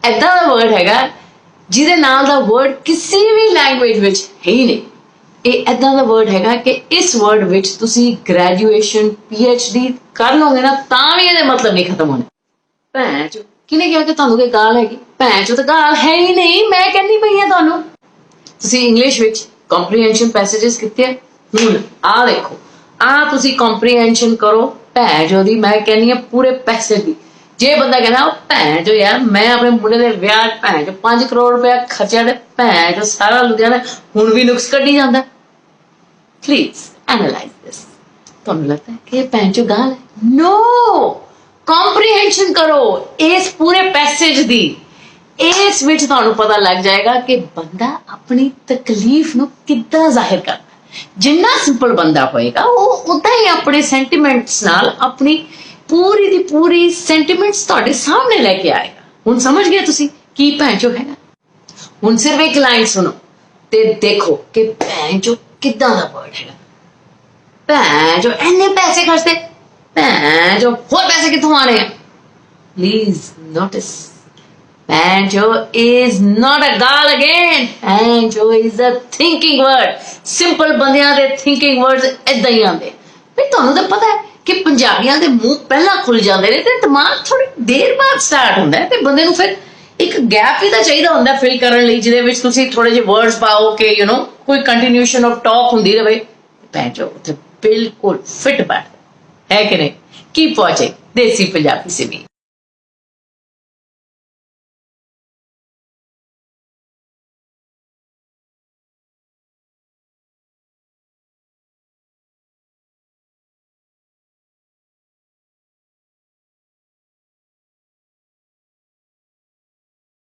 ਏਦਾਂ ਦਾ ਵਰਡ ਹੈਗਾ ਜਿਹਦੇ ਨਾਲ ਦਾ ਵਰਡ ਕਿਸੇ ਵੀ ਲੈਂਗੁਏਜ ਵਿੱਚ ਹੈ ਹੀ ਨਹੀਂ। ਇਹ ਏਦਾਂ ਦਾ ਵਰਡ ਹੈਗਾ ਕਿ ਇਸ ਵਰਡ ਵਿੱਚ ਤੁਸੀਂ ਗ੍ਰੈਜੂਏਸ਼ਨ PhD ਕਰ ਲਓਗੇ ਨਾ ਤਾਂ ਵੀ ਇਹਦੇ ਮਤਲਬ ਨਹੀਂ ਖਤਮ ਹੋਣੇ। ਭੈਣ ਚੋ ਕਿਹਨੇ ਕਿਹਾ ਕਿ ਤੁਹਾਨੂੰ ਕੋਈ ਗਾਲ ਹੈਗੀ? ਭੈਣ ਚੋ ਤਾਂ ਗਾਲ ਹੈ ਹੀ ਨਹੀਂ, ਮੈਂ ਕਹਿੰਦੀ ਪਈ ਹਾਂ ਤੁਹਾਨੂੰ। ਤੁਸੀਂ ਇੰਗਲਿਸ਼ ਵਿੱਚ ਕੰਪਰੀਹੈਂਸ਼ਨ ਪੈਸੇजेस ਕੀਤੇ ਆ, ਹੁਣ ਆਹ ਦੇਖੋ, ਆਹ ਤੁਸੀਂ ਕੰਪਰੀਹੈਂਸ਼ਨ ਕਰੋ ਭੈਣ ਚੋ ਦੀ, ਮੈਂ ਕਹਿੰਦੀ ਹਾਂ ਪੂਰੇ ਪੈਸੇ ਦੀ। ਜੇ ਬੰਦਾ ਕਹਿੰਦਾ ਭੈਣ ਚੋ ਯਾਰ ਮੈਂ ਆਪਣੇ ਮੁੰਡੇ ਦੇ ਵਿਆਹ ਭੈਣ ਚੋ 5 ਕਰੋੜ ਰੁਪਇਆ ਖਰਚਿਆ ਤੇ ਭੈਣ ਚੋ ਸਾਰਾ ਲੁਧਿਆਣਾ ਹੁਣ ਵੀ ਨੁਕਸ ਕੱਢੀ ਜਾਂਦਾ। ਪਲੀਜ਼ ਐਨਾਲਾਈਜ਼ ਦਿਸ। ਤੁਹਾਨੂੰ ਲੱਗਦਾ ਹੈ ਕਿ ਇਹ ਭੈਣ ਚੋ ਗਾਲ ਹੈ? ਨੋ, ਕੰਪਰੀਹੈਂਸ਼ਨ ਕਰੋ ਇਸ ਪੂਰੇ ਪੈਸੇਜ ਦੀ। ਇਸ ਵਿੱਚ ਤੁਹਾਨੂੰ ਪਤਾ ਲੱਗ ਜਾਏਗਾ ਕਿ ਬੰਦਾ ਆਪਣੀ ਤਕਲੀਫ ਨੂੰ ਕਿੱਦਾਂ ਜ਼ਾਹਿਰ ਕਰਦਾ। ਜਿੰਨਾ ਸਿੰਪਲ ਬੰਦਾ ਹੋਏਗਾ ਉਹ ਉਦਾਂ ਹੀ ਆਪਣੇ ਸੈਂਟੀਮੈਂਟਸ ਨਾਲ ਆਪਣੀ ਪੂਰੀ ਦੀ ਪੂਰੀ ਸੈਂਟੀਮੈਂਟਸ ਤੁਹਾਡੇ ਸਾਹਮਣੇ ਲੈ ਕੇ ਆਏਗਾ। ਹੁਣ ਸਮਝ ਗਏ ਤੁਸੀਂ ਕੀ ਭੈਣ ਚੋ ਹੈਗਾ? ਹੁਣ ਸਿਰਫ ਇੱਕ ਲਾਈਨ ਸੁਣੋ ਤੇ ਦੇਖੋ ਕਿ ਭੈਣ ਚੋ ਕਿੱਦਾਂ ਦਾ ਵਰਡ ਹੈਗਾ। ਭੈਣ ਚੋ ਇੰਨੇ ਪੈਸੇ ਖਰਚਦੇ, ਭੈਣ ਚੋ ਹੋਰ ਪੈਸੇ ਕਿੱਥੋਂ ਆਣੇ ਆ? Please notice, Pancho is not a gal again. Pancho is a thinking word. Simple ਬੰਦਿਆਂ ਦੇ thinking words ਏਦਾਂ ਹੀ ਆਉਂਦੇ। ਵੀ ਤੁਹਾਨੂੰ ਤਾਂ ਪਤਾ ਹੈ ਕਿ ਪੰਜਾਬੀਆਂ ਦੇ ਮੂੰਹ ਪਹਿਲਾਂ ਖੁੱਲ ਜਾਂਦੇ ਨੇ ਤੇ ਦਿਮਾਗ ਥੋੜੀ ਦੇਰ ਬਾਅਦ ਸਟਾਰਟ ਹੁੰਦਾ ਹੈ, ਤੇ ਬੰਦੇ ਨੂੰ ਫਿਰ ਇੱਕ ਗੈਪ ਵੀ ਤਾਂ ਚਾਹੀਦਾ ਹੁੰਦਾ ਫਿਲ ਕਰਨ ਲਈ, ਜਿਹਦੇ ਵਿੱਚ ਤੁਸੀਂ ਥੋੜੇ ਜਿਹੇ ਵਰਡਸ ਪਾਓ ਕਿ ਕੋਈ ਕੰਟੀਨਿਊਸ਼ਨ ਆਫ ਟਾਕ ਹੁੰਦੀ ਰਹੇ। Pancho ਉੱਥੇ ਬਿਲਕੁਲ ਫਿੱਟ ਬੈਠਦਾ ਹੈ ਕਿ ਨਹੀਂ? ਕੀ ਪਹੁੰਚੇ ਦੇਸੀ ਪੰਜਾਬੀ ਸੇ ਵੀ।